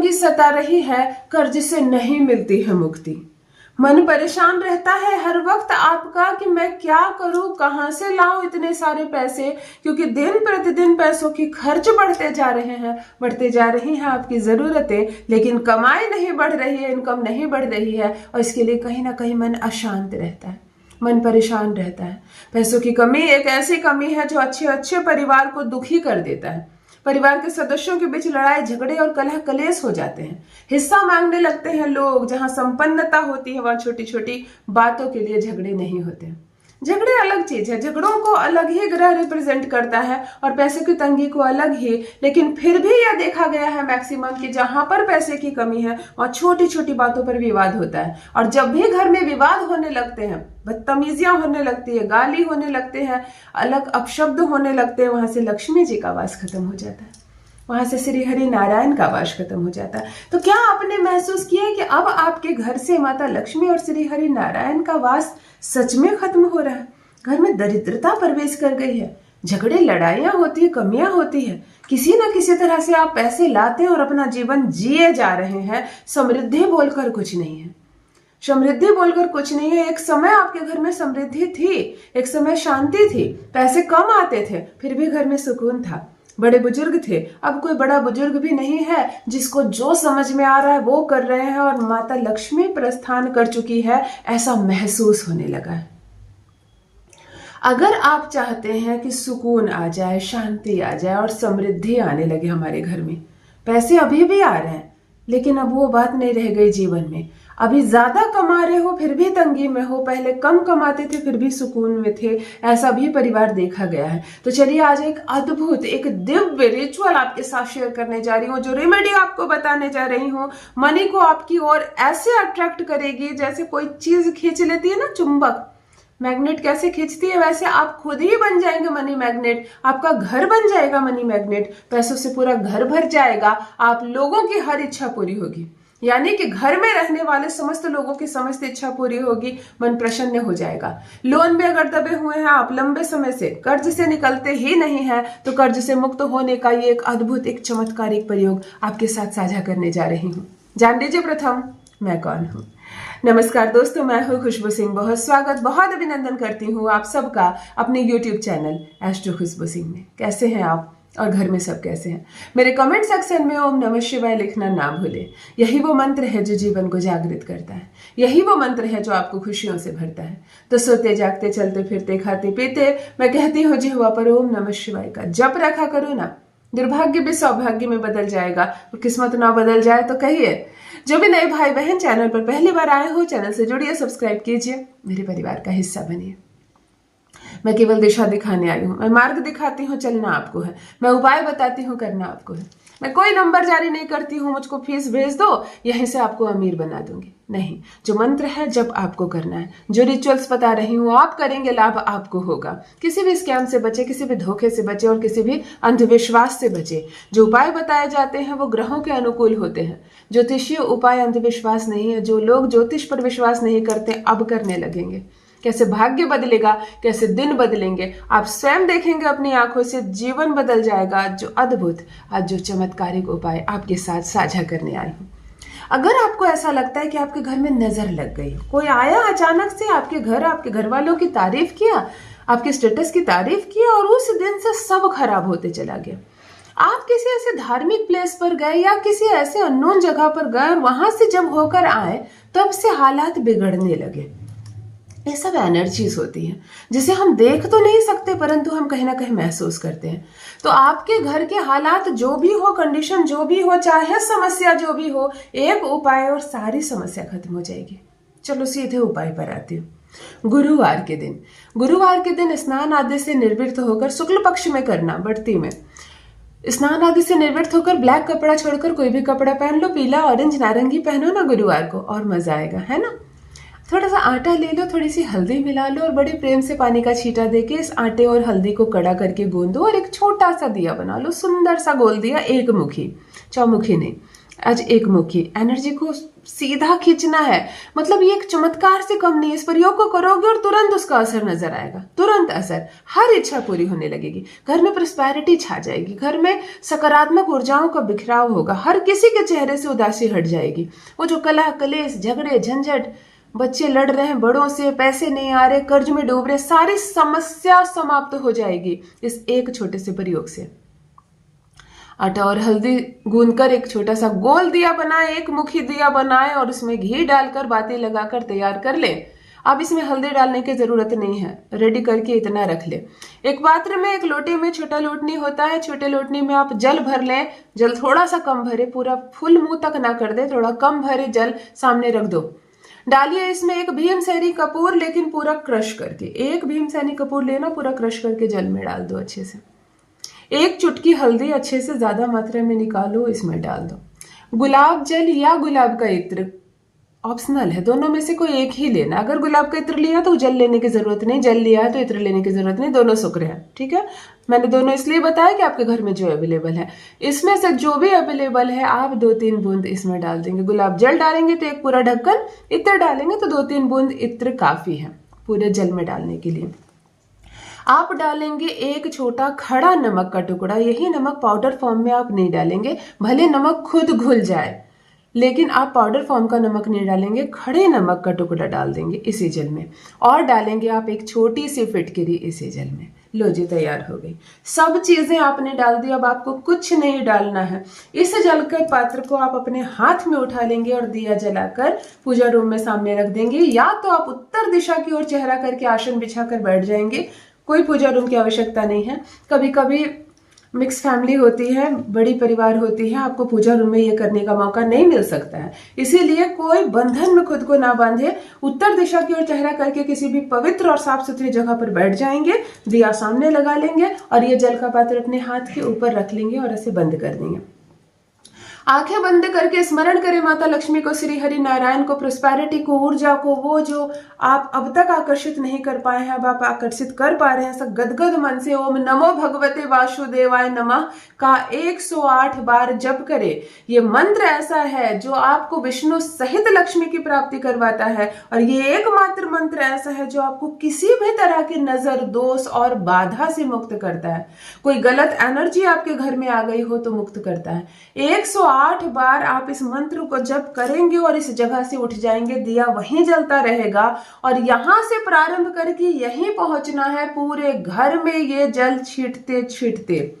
तंगी सता रही है, कर्ज से नहीं मिलती है मुक्ति। मन परेशान रहता है हर वक्त आपका कि मैं क्या करूं, कहां से लाऊं इतने सारे पैसे, क्योंकि दिन प्रतिदिन पैसों की खर्च बढ़ते जा रहे हैं, बढ़ते जा रही हैं आपकी जरूरतें, लेकिन कमाई नहीं बढ़ रही है, इनकम नहीं बढ़ रही है, और इसके लिए कहीं ना कहीं मन अशांत रहता है, मन परेशान रहता है। पैसों की कमी एक ऐसी कमी है जो अच्छे अच्छे परिवार को दुखी कर देता है। परिवार के सदस्यों के बीच लड़ाई झगड़े और कलह कलेश हो जाते हैं। हिस्सा मांगने लगते हैं लोग। जहां संपन्नता होती है वहां छोटी छोटी बातों के लिए झगड़े नहीं होते। झगड़े अलग चीज है, झगड़ों को अलग ही ग्रह रिप्रेजेंट करता है और पैसे की तंगी को अलग ही। लेकिन फिर भी यह देखा गया है मैक्सिमम कि जहां पर पैसे की कमी है वहां छोटी छोटी बातों पर विवाद होता है। और जब भी घर में विवाद होने लगते हैं, बदतमीजियां होने लगती है, गाली होने लगते हैं, अलग अपशब्द होने लगते हैं, वहां से लक्ष्मी जी का वास खत्म हो जाता है, वहां से श्री हरि नारायण का वास खत्म हो जाता है। तो क्या आपने महसूस किया कि अब आपके घर से माता लक्ष्मी और श्री हरि नारायण का वास सच में खत्म हो रहा है? घर में दरिद्रता प्रवेश कर गई है, झगड़े लड़ाइयां होती है, कमियां होती है, किसी ना किसी तरह से आप पैसे लाते हैं और अपना जीवन जिए जा रहे हैं। समृद्धि बोलकर कुछ नहीं है, समृद्धि बोलकर कुछ नहीं है। एक समय आपके घर में समृद्धि थी, एक समय शांति थी, पैसे कम आते थे फिर भी घर में सुकून था, बड़े बुजुर्ग थे। अब कोई बड़ा बुजुर्ग भी नहीं है, जिसको जो समझ में आ रहा है वो कर रहे हैं और माता लक्ष्मी प्रस्थान कर चुकी है, ऐसा महसूस होने लगा है। अगर आप चाहते हैं कि सुकून आ जाए, शांति आ जाए और समृद्धि आने लगे हमारे घर में, पैसे अभी भी आ रहे हैं लेकिन अब वो बात नहीं रह गई जीवन में। अभी ज्यादा कमा रहे हो फिर भी तंगी में हो, पहले कम कमाते थे फिर भी सुकून में थे, ऐसा भी परिवार देखा गया है। तो चलिए आज एक अद्भुत, एक दिव्य रिचुअल आपके साथ शेयर करने जा रही हूँ। जो रेमेडी आपको बताने जा रही हूँ, मनी को आपकी ओर ऐसे अट्रैक्ट करेगी जैसे कोई चीज खींच लेती है ना, चुंबक मैग्नेट कैसे खींचती है, वैसे आप खुद ही बन जाएंगे मनी मैग्नेट। आपका घर बन जाएगा मनी मैग्नेट, पैसों से पूरा घर भर जाएगा, आप लोगों की हर इच्छा पूरी होगी, यानी कि घर में रहने वाले समस्त लोगों की समस्त इच्छा पूरी होगी, मन प्रसन्न हो जाएगा। लोन में अगर दबे हुए हैं आप लंबे समय से, कर्ज से निकलते ही नहीं है, तो कर्ज से मुक्त होने का ये एक अद्भुत, एक चमत्कारिक प्रयोग आपके साथ साझा करने जा रही हूँ। जान लीजिए प्रथम मैं कौन हूँ। नमस्कार दोस्तों, मैं हूँ खुशबू सिंह। बहुत स्वागत, बहुत अभिनंदन करती हूँ आप सबका अपने YouTube चैनल एस्ट्रो खुशबू सिंह में। कैसे हैं आप और घर में सब कैसे हैं? मेरे कमेंट सेक्शन में ओम नमः शिवाय लिखना ना भूलें। यही वो मंत्र है जो जीवन को जागृत करता है, यही वो मंत्र है जो आपको खुशियों से भरता है। तो सोते जागते चलते फिरते खाते पीते मैं कहती हूँ जिह्वा पर ओम नमः शिवाय का जप रखा करो ना। दुर्भाग्य भी सौभाग्य में बदल जाएगा और किस्मत ना बदल जाए तो कहिए। जो भी नए भाई बहन चैनल पर पहली बार आए हो, चैनल से जुड़िए, सब्सक्राइब कीजिए, मेरे परिवार का हिस्सा बनिए। मैं केवल दिशा दिखाने आई हूँ, मैं मार्ग दिखाती हूँ, चलना आपको है। मैं उपाय बताती हूँ, करना आपको है। मैं कोई नंबर जारी नहीं करती हूँ, मुझको फीस भेज दो यहीं से आपको अमीर बना दूंगी, नहीं। जो मंत्र है जब आपको करना है, जो रिचुअल्स बता रही हूँ आप करेंगे, लाभ आपको होगा। किसी भी स्कैम से बचे, किसी भी धोखे से बचे और किसी भी अंधविश्वास से बचे। जो उपाय बताए जाते हैं वो ग्रहों के अनुकूल होते हैं। ज्योतिषीय उपाय अंधविश्वास नहीं है। जो लोग ज्योतिष पर विश्वास नहीं करते अब करने लगेंगे। कैसे भाग्य बदलेगा, कैसे दिन बदलेंगे, आप स्वयं देखेंगे अपनी आंखों से। जीवन बदल जाएगा। जो अद्भुत, आज जो चमत्कारिक उपाय आपके साथ साझा करने आई हूँ। अगर आपको ऐसा लगता है कि आपके घर में नजर लग गई, कोई आया अचानक से आपके घर, आपके घर वालों की तारीफ किया, आपके स्टेटस की तारीफ किया और उस दिन से सब खराब होते चला गया। आप किसी ऐसे धार्मिक प्लेस पर गए या किसी ऐसे अननोन जगह पर गए और वहां से जब होकर आए तब से हालात बिगड़ने लगे। ये सब एनर्जीज होती हैं जिसे हम देख तो नहीं सकते परंतु हम कहीं ना कहीं महसूस करते हैं। तो आपके घर के हालात जो भी हो, कंडीशन जो भी हो, चाहे समस्या जो भी हो, एक उपाय और सारी समस्या खत्म हो जाएगी। चलो सीधे उपाय पर आती हूँ। गुरुवार के दिन स्नान आदि से निर्वृत्त होकर, शुक्ल पक्ष में करना, बढ़ती में स्नान आदि से निर्वृत्त होकर ब्लैक कपड़ा छोड़कर कोई भी कपड़ा पहन लो, पीला, ऑरेंज, नारंगी पहनो ना गुरुवार को, और मजा आएगा, है ना। थोड़ा सा आटा ले लो, थोड़ी सी हल्दी मिला लो और बड़े प्रेम से पानी का छींटा देके इस आटे और हल्दी को कड़ा करके गूंदो और एक छोटा सा दिया बना लो, सुंदर सा गोल दिया, एक मुखी, चौमुखी नहीं। आज एक मुखी एनर्जी को सीधा खींचना है। मतलब ये एक चमत्कार से कम नहीं है। इस प्रयोग को करोगे और तुरंत उसका असर नजर आएगा, तुरंत असर, हर इच्छा पूरी होने लगेगी, घर में प्रॉस्पेरिटी छा जाएगी, घर में सकारात्मक ऊर्जाओं का बिखराव होगा, हर किसी के चेहरे से उदासी हट जाएगी। वो जो कलह कलेश झगड़े झंझट, बच्चे लड़ रहे हैं बड़ों से, पैसे नहीं आ रहे, कर्ज में डूब रहे, सारी समस्या समाप्त हो जाएगी इस एक छोटे से प्रयोग से। आटा और हल्दी गूंदकर एक छोटा सा गोल दिया बनाए, एक मुखी दिया बनाए और उसमें घी डालकर बाती लगाकर तैयार कर ले। अब इसमें हल्दी डालने की जरूरत नहीं है, रेडी करके इतना रख ले। एक पात्र में, एक लोटे में छोटा लोटनी होता है, छोटे लोटनी में आप जल भर लें। जल थोड़ा सा कम भरे, पूरा फुल मुंह तक ना कर दे, थोड़ा कम भरे जल सामने रख दो। डालिए इसमें एक भीमसेनी कपूर, लेकिन पूरा क्रश करके। एक भीमसेनी कपूर लेना, पूरा क्रश करके जल में डाल दो अच्छे से। एक चुटकी हल्दी अच्छे से ज्यादा मात्रा में निकालो, इसमें डाल दो। गुलाब जल या गुलाब का इत्र ऑप्शनल है, दोनों में से कोई एक ही लेना। अगर गुलाब का इत्र लिया तो जल लेने की जरूरत नहीं, जल लिया है तो इत्र लेने की जरूरत नहीं, दोनों शुक्र है। ठीक है, मैंने दोनों इसलिए बताया कि आपके घर में जो अवेलेबल है, इसमें से जो भी अवेलेबल है आप 2-3 बूंद इसमें डाल देंगे। गुलाब जल डालेंगे तो एक पूरा ढक्कन, इत्र डालेंगे तो 2-3 बूंद इत्र काफी है पूरे जल में डालने के लिए। आप डालेंगे एक छोटा खड़ा नमक का टुकड़ा। यही नमक पाउडर फॉर्म में आप नहीं डालेंगे, भले नमक खुद घुल जाए, लेकिन आप पाउडर फॉर्म का नमक नहीं डालेंगे, खड़े नमक का टुकड़ा डाल देंगे इसी जल में। और डालेंगे आप एक छोटी सी फिटकरी इसी जल में। लो जी, तैयार हो गई। सब चीजें आपने डाल दी, अब आपको कुछ नहीं डालना है। इस जल के पात्र को आप अपने हाथ में उठा लेंगे और दिया जलाकर पूजा रूम में सामने रख देंगे। या तो आप उत्तर दिशा की ओर चेहरा करके आसन बिछाकर बैठ जाएंगे, कोई पूजा रूम की आवश्यकता नहीं है। कभी कभी मिक्स फैमिली होती है, बड़ी परिवार होती है, आपको पूजा रूम में ये करने का मौका नहीं मिल सकता है, इसीलिए कोई बंधन में खुद को ना बांधे। उत्तर दिशा की ओर चेहरा करके किसी भी पवित्र और साफ सुथरी जगह पर बैठ जाएंगे, दिया सामने लगा लेंगे और ये जल का पात्र अपने हाथ के ऊपर रख लेंगे और ऐसे बंद कर देंगे। आंखें बंद करके स्मरण करें माता लक्ष्मी को, श्री हरि नारायण को, प्रोस्पेरिटी को, ऊर्जा को, वो जो आप अब तक आकर्षित नहीं कर पाए हैं अब आप आकर्षित कर पा रहे हैं। सब गदगद मन से ओम नमो भगवते वासुदेवाय नमः का 108 बार जप करें। ये मंत्र ऐसा है जो आपको विष्णु सहित लक्ष्मी की प्राप्ति करवाता है और ये एकमात्र मंत्र ऐसा है जो आपको किसी भी तरह की नजर, दोष और बाधा से मुक्त करता है। कोई गलत एनर्जी आपके घर में आ गई हो तो मुक्त करता है। 108 बार आप इस मंत्र को जप करेंगे और इस जगह से उठ जाएंगे, दिया वहीं जलता रहेगा और यहां से प्रारंभ करके यहीं पहुंचना है। पूरे घर में ये जल छींटते छींटते,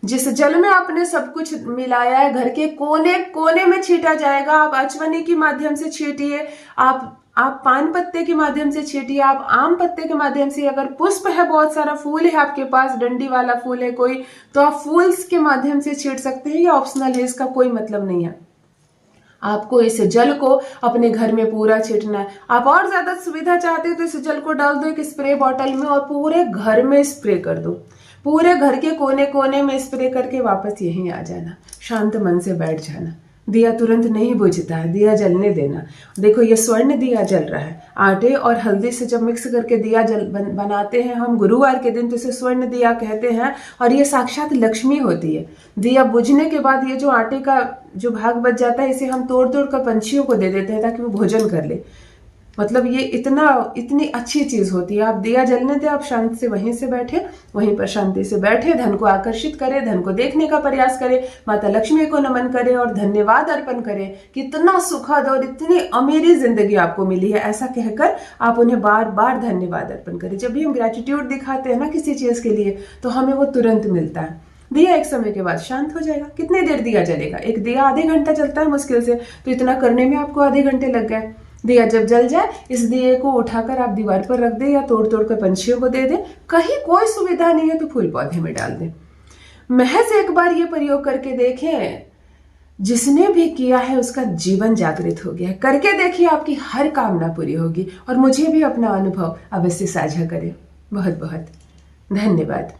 जिस जल में आपने सब कुछ मिलाया है, घर के कोने कोने में छींटा जाएगा। आप अचवनी के माध्यम से छींटिए, आप पान पत्ते के माध्यम से छींटिए, आप आम पत्ते के माध्यम से, अगर पुष्प है, बहुत सारा फूल है आपके पास, डंडी वाला फूल है कोई, तो आप फूल्स के माध्यम से छींट सकते हैं। ये ऑप्शनल है, इसका कोई मतलब नहीं है। आपको इस जल को अपने घर में पूरा छींटना है। आप और ज्यादा सुविधा चाहते हो तो इस जल को डाल दो एक स्प्रे बॉटल में और पूरे घर में स्प्रे कर दो। पूरे घर के कोने कोने में स्प्रे करके वापस यहीं आ जाना, शांत मन से बैठ जाना। दिया तुरंत नहीं बुझता है, दिया जलने देना। देखो ये स्वर्ण दिया जल रहा है। आटे और हल्दी से जब मिक्स करके दिया बनाते हैं हम गुरुवार के दिन, तो इसे स्वर्ण दिया कहते हैं और ये साक्षात लक्ष्मी होती है। दिया बुझने के बाद ये जो आटे का जो भाग बच जाता है, इसे हम तोड़ तोड़ कर पंछियों को दे देते हैं ताकि वो भोजन कर ले। मतलब ये इतनी अच्छी चीज होती है। आप दिया जलने दें, आप शांति से वहीं से बैठे, वहीं पर शांति से बैठे, धन को आकर्षित करें, धन को देखने का प्रयास करें, माता लक्ष्मी को नमन करें और धन्यवाद अर्पण करें। कितना सुखद और इतनी अमीरी जिंदगी आपको मिली है, ऐसा कहकर आप उन्हें बार बार धन्यवाद अर्पण करें। जब भी हम ग्रेटिट्यूड दिखाते हैं ना किसी चीज के लिए, तो हमें वो तुरंत मिलता है। दिया एक समय के बाद शांत हो जाएगा। कितनी देर दिया जलेगा? एक दिया आधे घंटा चलता है मुश्किल से, तो इतना करने में आपको आधे घंटे लग गए। दिया जब जल जाए, इस दिए को उठाकर आप दीवार पर रख दें या तोड़ तोड़ कर पंछियों को दे दें। कहीं कोई सुविधा नहीं है तो फूल पौधे में डाल दें। महज एक बार ये प्रयोग करके देखें, जिसने भी किया है उसका जीवन जागृत हो गया है। करके देखिए, आपकी हर कामना पूरी होगी और मुझे भी अपना अनुभव अवश्य साझा करें। बहुत बहुत धन्यवाद।